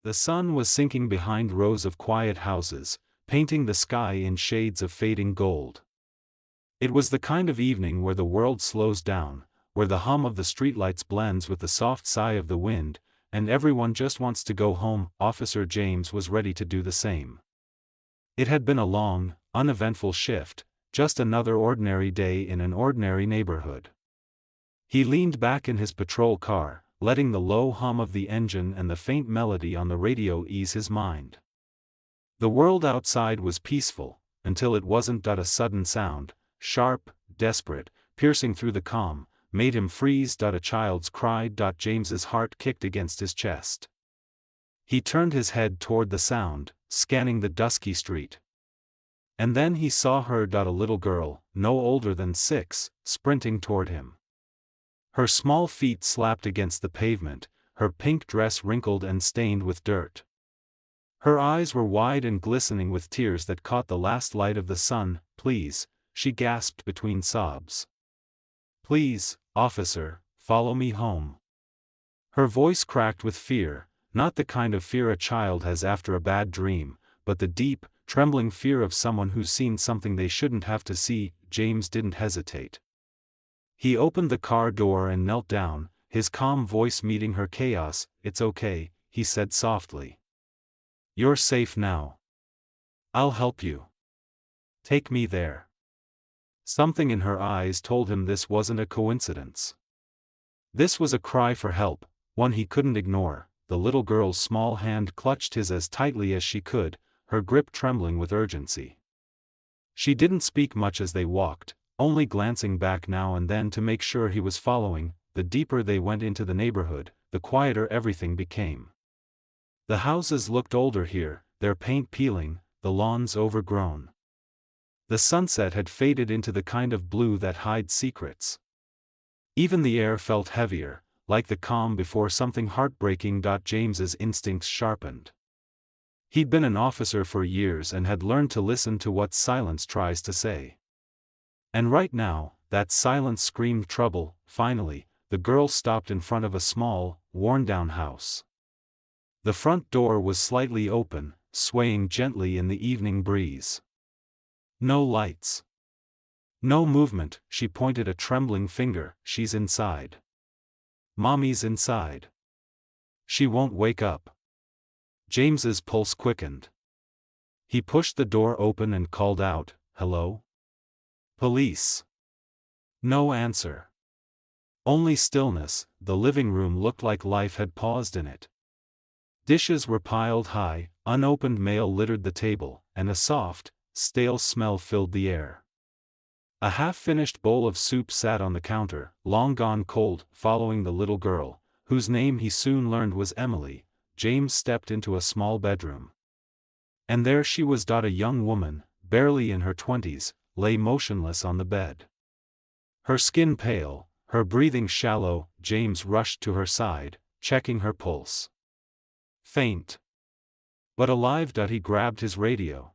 The sun was sinking behind rows of quiet houses, painting the sky in shades of fading gold. It was the kind of evening where the world slows down, where the hum of the streetlights blends with the soft sigh of the wind, and everyone just wants to go home. Officer James was ready to do the same. It had been a long, uneventful shift, just another ordinary day in an ordinary neighborhood. He leaned back in his patrol car, letting the low hum of the engine and the faint melody on the radio ease his mind. The world outside was peaceful, until it wasn't. A sudden sound, sharp, desperate, piercing through the calm, made him freeze. A child's cry. James's heart kicked against his chest. He turned his head toward the sound, scanning the dusky street. And then he saw her. A little girl, no older than 6, sprinting toward him. Her small feet slapped against the pavement, her pink dress wrinkled and stained with dirt. Her eyes were wide and glistening with tears that caught the last light of the sun. "Please," she gasped between sobs. "Please, officer, follow me home." Her voice cracked with fear, not the kind of fear a child has after a bad dream, but the deep, trembling fear of someone who's seen something they shouldn't have to see. James didn't hesitate. He opened the car door and knelt down, his calm voice meeting her chaos. "It's okay," he said softly. "You're safe now. I'll help you. Take me there." Something in her eyes told him this wasn't a coincidence. This was a cry for help, one he couldn't ignore. The little girl's small hand clutched his as tightly as she could, her grip trembling with urgency. She didn't speak much as they walked, only glancing back now and then to make sure he was following. The deeper they went into the neighborhood, the quieter everything became. The houses looked older here, their paint peeling, the lawns overgrown. The sunset had faded into the kind of blue that hides secrets. Even the air felt heavier, like the calm before something heartbreaking. James's instincts sharpened. He'd been an officer for years and had learned to listen to what silence tries to say. And right now, that silence screamed trouble. Finally, the girl stopped in front of a small, worn-down house. The front door was slightly open, swaying gently in the evening breeze. No lights. No movement. She pointed a trembling finger. "She's inside. Mommy's inside. She won't wake up." James's pulse quickened. He pushed the door open and called out, "Hello? Police?" No answer. Only stillness. The living room looked like life had paused in it. Dishes were piled high, unopened mail littered the table, and a soft, stale smell filled the air. A half-finished bowl of soup sat on the counter, long gone cold. Following the little girl, whose name he soon learned was Emily, James stepped into a small bedroom. And there she was. A young woman, barely in her 20s, lay motionless on the bed. Her skin pale, her breathing shallow. James rushed to her side, checking her pulse. Faint. But alive. He grabbed his radio.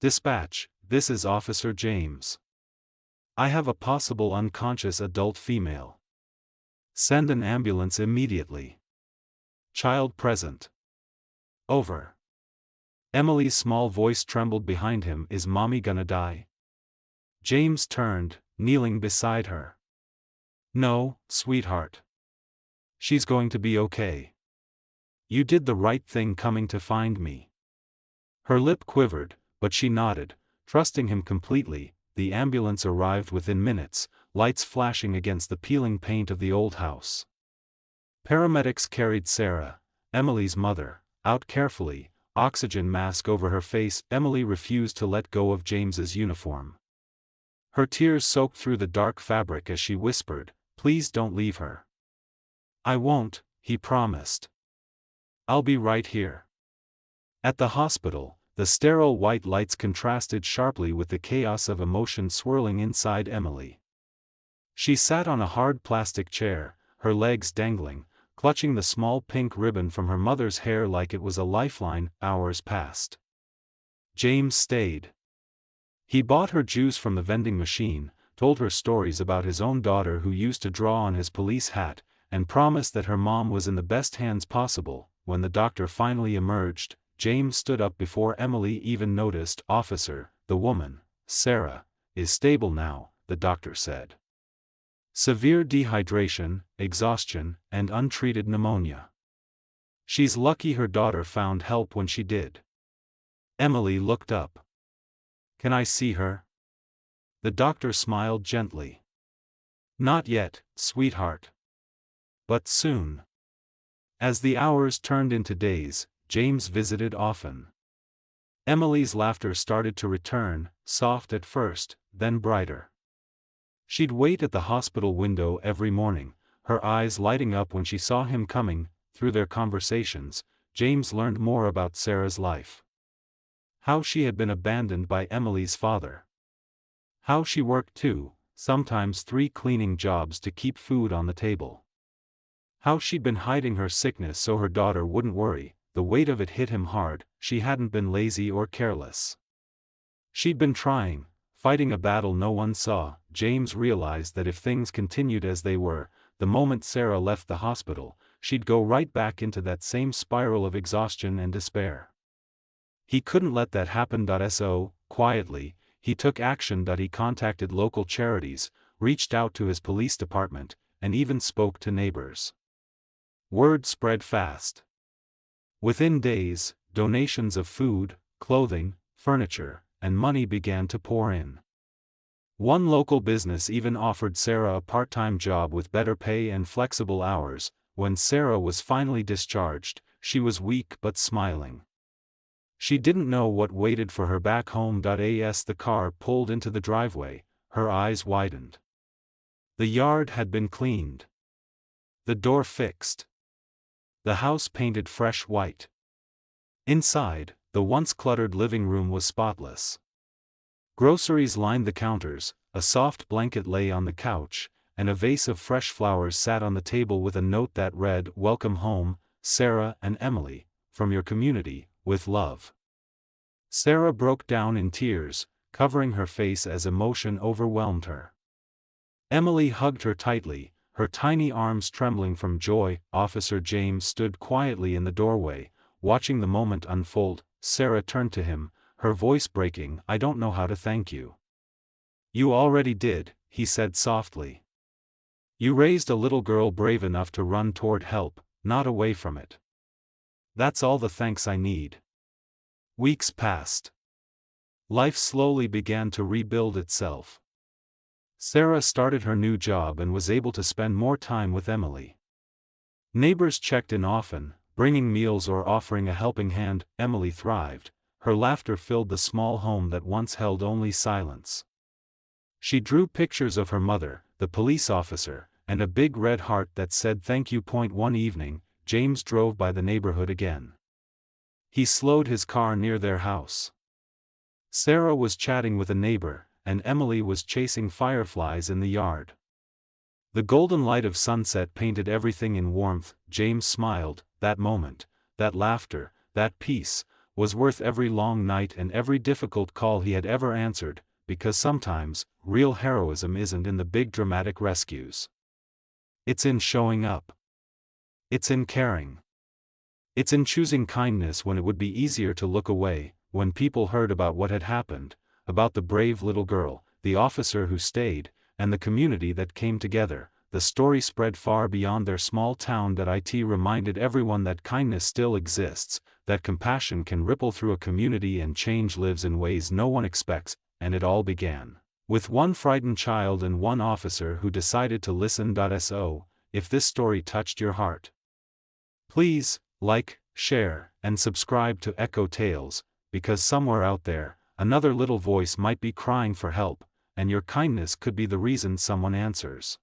"Dispatch, this is Officer James. I have a possible unconscious adult female. Send an ambulance immediately. Child present. Over." Emily's small voice trembled behind him. "Is Mommy gonna die?" James turned, kneeling beside her. "No, sweetheart. She's going to be okay. You did the right thing coming to find me." Her lip quivered, but she nodded, trusting him completely. The ambulance arrived within minutes, lights flashing against the peeling paint of the old house. Paramedics carried Sarah, Emily's mother, out carefully, oxygen mask over her face. Emily refused to let go of James's uniform. Her tears soaked through the dark fabric as she whispered, "Please don't leave her." "I won't," he promised. "I'll be right here." At the hospital, the sterile white lights contrasted sharply with the chaos of emotion swirling inside Emily. She sat on a hard plastic chair, her legs dangling, clutching the small pink ribbon from her mother's hair like it was a lifeline. Hours passed. James stayed. He bought her juice from the vending machine, told her stories about his own daughter who used to draw on his police hat, and promised that her mom was in the best hands possible. when the doctor finally emerged, James stood up before Emily even noticed. "Officer, the woman, Sarah, is stable now," the doctor said. "Severe dehydration, exhaustion, and untreated pneumonia. She's lucky her daughter found help when she did." Emily looked up. "Can I see her?" The doctor smiled gently. "Not yet, sweetheart. But soon." As the hours turned into days, James visited often. Emily's laughter started to return, soft at first, then brighter. She'd wait at the hospital window every morning, her eyes lighting up when she saw him coming. Through their conversations, James learned more about Sarah's life. How she had been abandoned by Emily's father. How she worked 2, sometimes 3 cleaning jobs to keep food on the table. How she'd been hiding her sickness so her daughter wouldn't worry. The weight of it hit him hard. She hadn't been lazy or careless. She'd been trying, fighting a battle no one saw. James realized that if things continued as they were, the moment Sarah left the hospital, she'd go right back into that same spiral of exhaustion and despair. He couldn't let that happen. So, quietly, he took action. He contacted local charities, reached out to his police department, and even spoke to neighbors. Word spread fast. Within days, donations of food, clothing, furniture, and money began to pour in. One local business even offered Sarah a part-time job with better pay and flexible hours. When Sarah was finally discharged, she was weak but smiling. She didn't know what waited for her back home. As the car pulled into the driveway, her eyes widened. The yard had been cleaned. The door fixed. The house painted fresh white. Inside, the once cluttered living room was spotless. Groceries lined the counters, a soft blanket lay on the couch, and a vase of fresh flowers sat on the table with a note that read, "Welcome home, Sarah and Emily, from your community, with love." Sarah broke down in tears, covering her face as emotion overwhelmed her. Emily hugged her tightly, her tiny arms trembling from joy. Officer James stood quietly in the doorway, watching the moment unfold. Sarah turned to him, her voice breaking. "I don't know how to thank you." "You already did," he said softly. "You raised a little girl brave enough to run toward help, not away from it. That's all the thanks I need." Weeks passed. Life slowly began to rebuild itself. Sarah started her new job and was able to spend more time with Emily. Neighbors checked in often, bringing meals or offering a helping hand. Emily thrived. Her laughter filled the small home that once held only silence. She drew pictures of her mother, the police officer, and a big red heart that said thank you. One evening, James drove by the neighborhood again. He slowed his car near their house. Sarah was chatting with a neighbor, and Emily was chasing fireflies in the yard. The golden light of sunset painted everything in warmth. James smiled. That moment, that laughter, that peace, was worth every long night and every difficult call he had ever answered, because sometimes, real heroism isn't in the big dramatic rescues. It's in showing up. It's in caring. It's in choosing kindness when it would be easier to look away. When people heard about what had happened, about the brave little girl, the officer who stayed, and the community that came together, the story spread far beyond their small town. It reminded everyone that kindness still exists, that compassion can ripple through a community and change lives in ways no one expects. And it all began with one frightened child and one officer who decided to listen. So, if this story touched your heart, please like, share, and subscribe to Echo Tales, because somewhere out there, another little voice might be crying for help, and your kindness could be the reason someone answers.